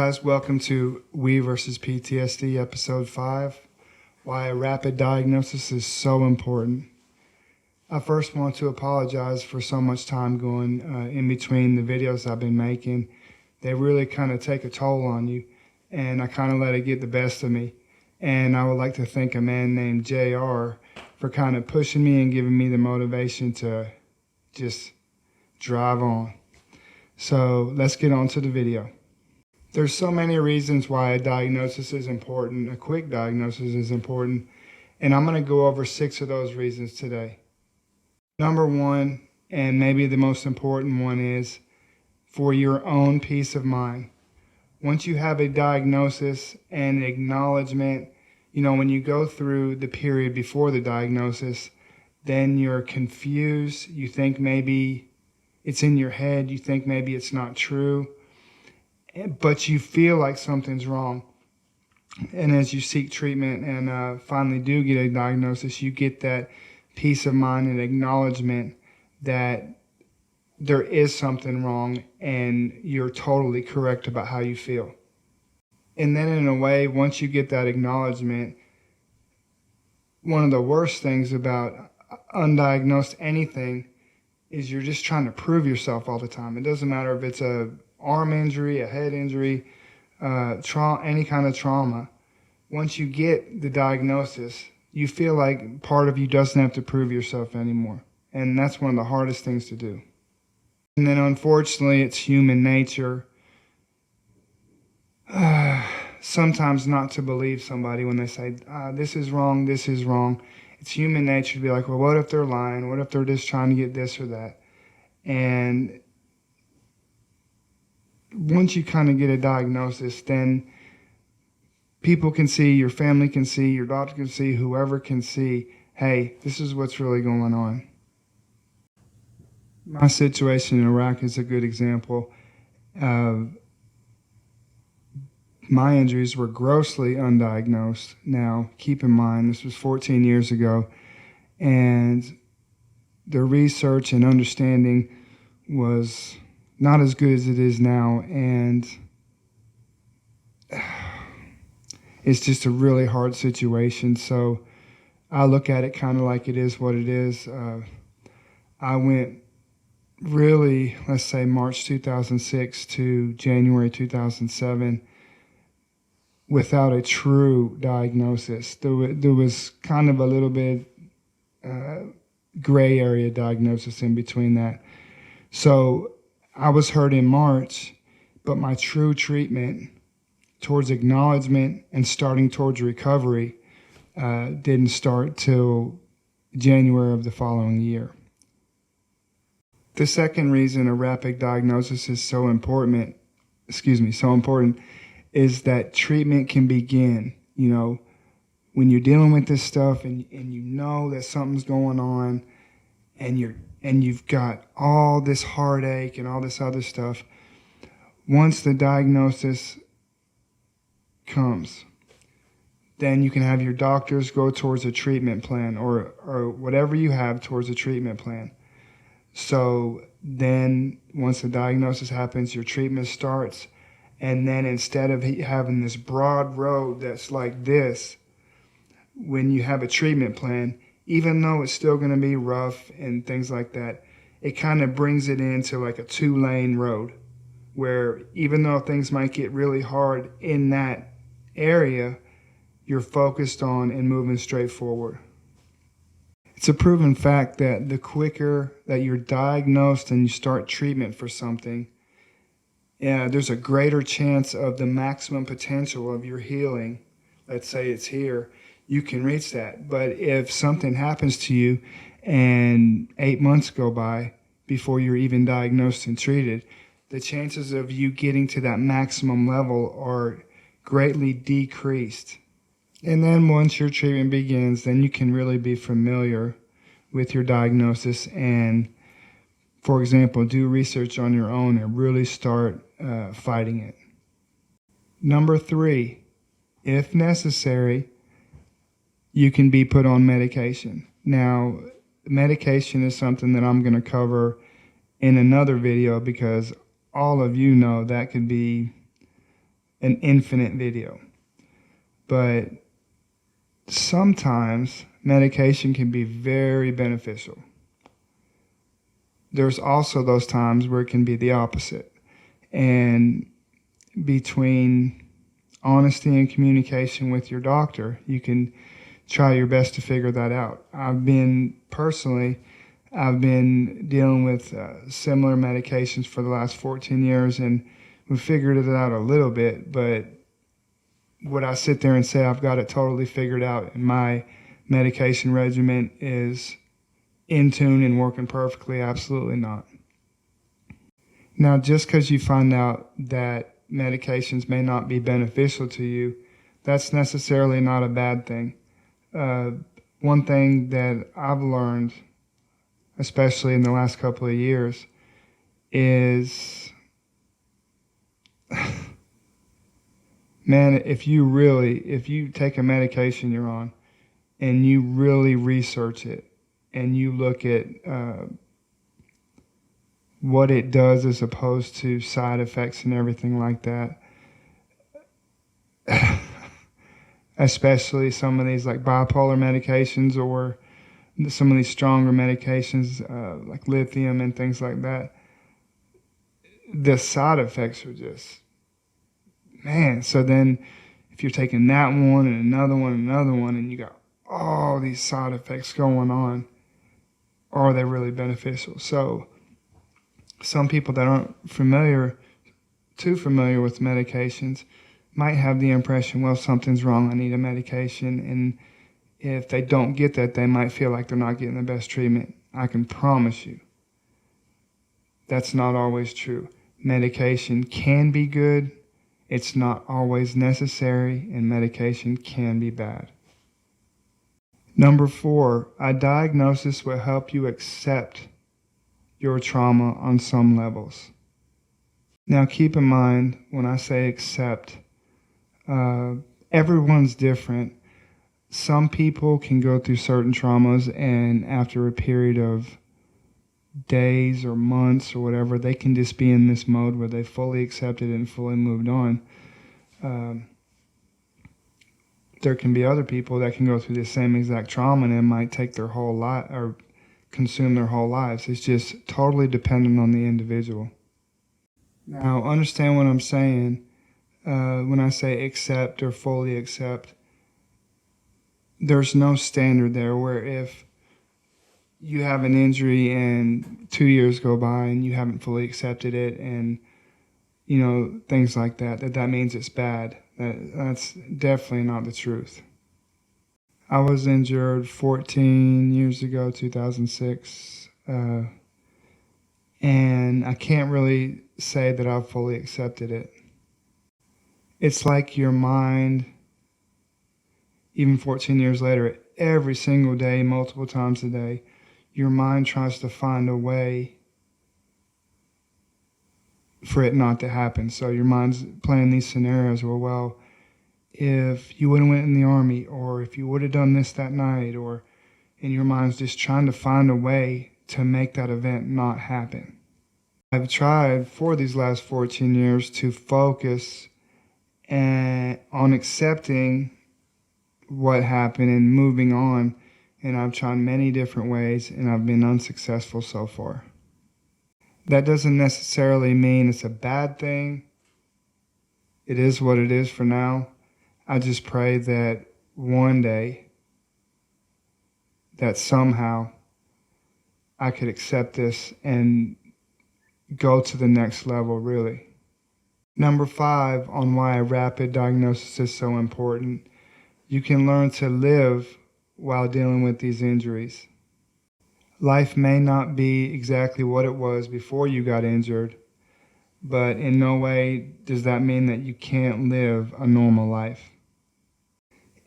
guys, welcome to We versus PTSD episode 5, why a rapid diagnosis is so important. I first want to apologize for so much time going in between the videos I've been making. They really kind of take a toll on you, and I kind of let it get the best of me. And I would like to thank a man named JR for kind of pushing me and giving me the motivation to just drive on. So let's get on to the video. There's so many reasons why a diagnosis is important, a quick diagnosis is important, and I'm going to go over 6 of those reasons today. Number 1, and maybe the most important one, is for your own peace of mind. Once you have a diagnosis and acknowledgement, when you go through the period before the diagnosis, then you're confused, you think maybe it's in your head, you think maybe it's not true, but you feel like something's wrong. And as you seek treatment and finally do get a diagnosis, you get that peace of mind and acknowledgement that there is something wrong and you're totally correct about how you feel. And then in a way, once you get that acknowledgement, one of the worst things about undiagnosed anything is you're just trying to prove yourself all the time. It doesn't matter if it's a arm injury, a head injury, any kind of trauma. Once you get the diagnosis, you feel like part of you doesn't have to prove yourself anymore. And that's one of the hardest things to do. And then unfortunately, it's human nature sometimes not to believe somebody when they say, this is wrong, this is wrong. It's human nature to be like, well, what if they're lying? What if they're just trying to get this or that? And once you kind of get a diagnosis, then people can see, your family can see, your doctor can see, whoever can see, hey, this is what's really going on. My situation in Iraq is a good example. My injuries were grossly undiagnosed. Now, keep in mind, this was 14 years ago, and the research and understanding was not as good as it is now, and it's just a really hard situation. So I look at it kind of like it is what it is. I went really, let's say March 2006 to January 2007 without a true diagnosis. There was kind of a little bit gray area diagnosis in between that. So I was hurt in March, but my true treatment towards acknowledgement and starting towards recovery didn't start till January of the following year. The second reason a rapid diagnosis is so important is that treatment can begin. When you're dealing with this stuff and you know that something's going on and you've got all this heartache and all this other stuff, once the diagnosis comes, then you can have your doctors go towards a treatment plan or whatever you have towards a treatment plan. So then once the diagnosis happens, your treatment starts, and then instead of having this broad road that's like this, when you have a treatment plan, even though it's still going to be rough and things like that, it kind of brings it into like a 2-lane road where even though things might get really hard in that area, you're focused on and moving straight forward. It's a proven fact that the quicker that you're diagnosed and you start treatment for something, there's a greater chance of the maximum potential of your healing. Let's say it's here, you can reach that. But if something happens to you and 8 months go by before you're even diagnosed and treated, the chances of you getting to that maximum level are greatly decreased. And then once your treatment begins, then you can really be familiar with your diagnosis and, for example, do research on your own and really start fighting it. Number 3, if necessary, you can be put on medication. Now, medication is something that I'm going to cover in another video because all of you know that could be an infinite video. But sometimes medication can be very beneficial. There's also those times where it can be the opposite. And between honesty and communication with your doctor, you can try your best to figure that out. I've been dealing with similar medications for the last 14 years, and we figured it out a little bit, but would I sit there and say I've got it totally figured out and my medication regimen is in tune and working perfectly? Absolutely not. Now, just because you find out that medications may not be beneficial to you, that's necessarily not a bad thing. One thing that I've learned, especially in the last couple of years, is man, if you take a medication you're on and you really research it and you look at what it does as opposed to side effects and everything like that, especially some of these like bipolar medications or some of these stronger medications like lithium and things like that, the side effects are just, man. So then if you're taking that one and another one and another one and you got all these side effects going on, are they really beneficial? So some people that aren't too familiar with medications might have the impression, well, something's wrong, I need a medication. And if they don't get that, they might feel like they're not getting the best treatment. I can promise you that's not always true. Medication can be good. It's not always necessary, and medication can be bad. Number 4, a diagnosis will help you accept your trauma on some levels. Now, keep in mind, when I say accept, everyone's different. Some people can go through certain traumas, and after a period of days or months or whatever, they can just be in this mode where they fully accepted it and fully moved on. There can be other people that can go through the same exact trauma and it might take their whole life or consume their whole lives. It's just totally dependent on the individual. Now, understand what I'm saying when I say accept or fully accept. There's no standard there where if you have an injury and 2 years go by and you haven't fully accepted it and, things like that means it's bad. That's definitely not the truth. I was injured 14 years ago, 2006, and I can't really say that I've fully accepted it. It's like your mind, even 14 years later, every single day, multiple times a day, your mind tries to find a way for it not to happen. So your mind's playing these scenarios where, well, if you would have went in the Army, or if you would have done this that night, and your mind's just trying to find a way to make that event not happen. I've tried for these last 14 years to focus on accepting what happened and moving on, and I've tried many different ways and I've been unsuccessful so far. That doesn't necessarily mean it's a bad thing. It is what it is for now. I just pray that one day, that somehow I could accept this and go to the next level, really. Number 5, on why a rapid diagnosis is so important. You can learn to live while dealing with these injuries. Life may not be exactly what it was before you got injured, but in no way does that mean that you can't live a normal life.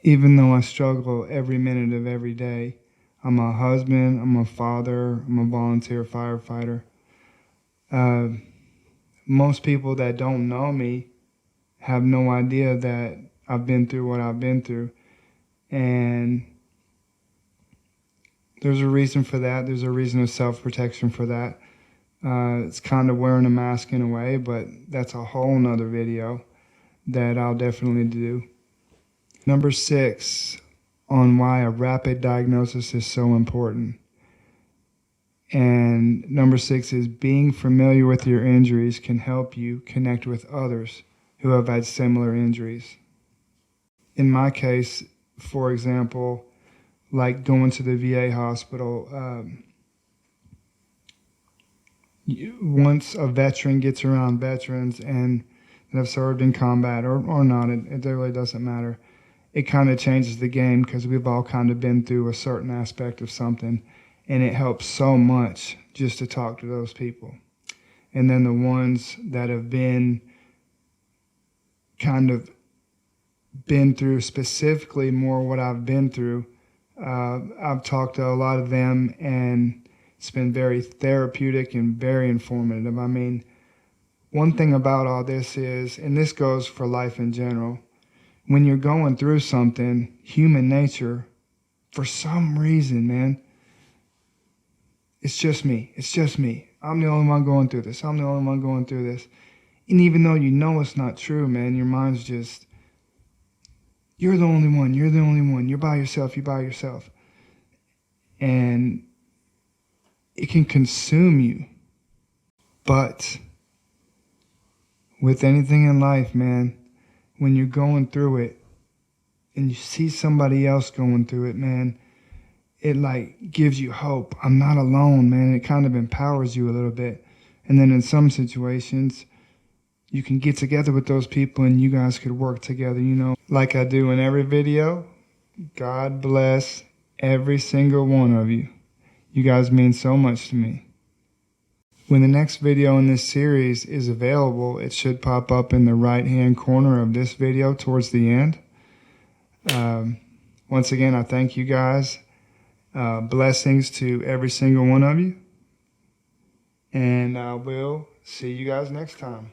Even though I struggle every minute of every day, I'm a husband, I'm a father, I'm a volunteer firefighter. Most people that don't know me have no idea that I've been through what I've been through. And there's a reason for that. There's a reason of self-protection for that. It's kind of wearing a mask in a way, but that's a whole nother video. that I'll definitely do. Number 6 on why a rapid diagnosis is so important. And number 6 is being familiar with your injuries can help you connect with others who have had similar injuries. In my case, for example, like going to the VA hospital, once a veteran gets around veterans and that have served in combat or not, it really doesn't matter. It kind of changes the game because we've all kind of been through a certain aspect of something, and it helps so much just to talk to those people. And then the ones that have been kind of been through specifically more what I've been through, I've talked to a lot of them, and it's been very therapeutic and very informative. I mean, one thing about all this is, and this goes for life in general, when you're going through something, human nature, for some reason, man, it's just me. It's just me. I'm the only one going through this. I'm the only one going through this. And even though you know it's not true, man, your mind's just, you're the only one. You're the only one. You're by yourself. You're by yourself. And it can consume you. But with anything in life, man, when you're going through it and you see somebody else going through it, man, it like gives you hope. I'm not alone, man. It kind of empowers you a little bit. And then in some situations, you can get together with those people and you guys could work together, you know. Like I do in every video, God bless every single one of you. You guys mean so much to me. When the next video in this series is available, it should pop up in the right-hand corner of this video towards the end. Once again, I thank you guys. Blessings to every single one of you. And I will see you guys next time.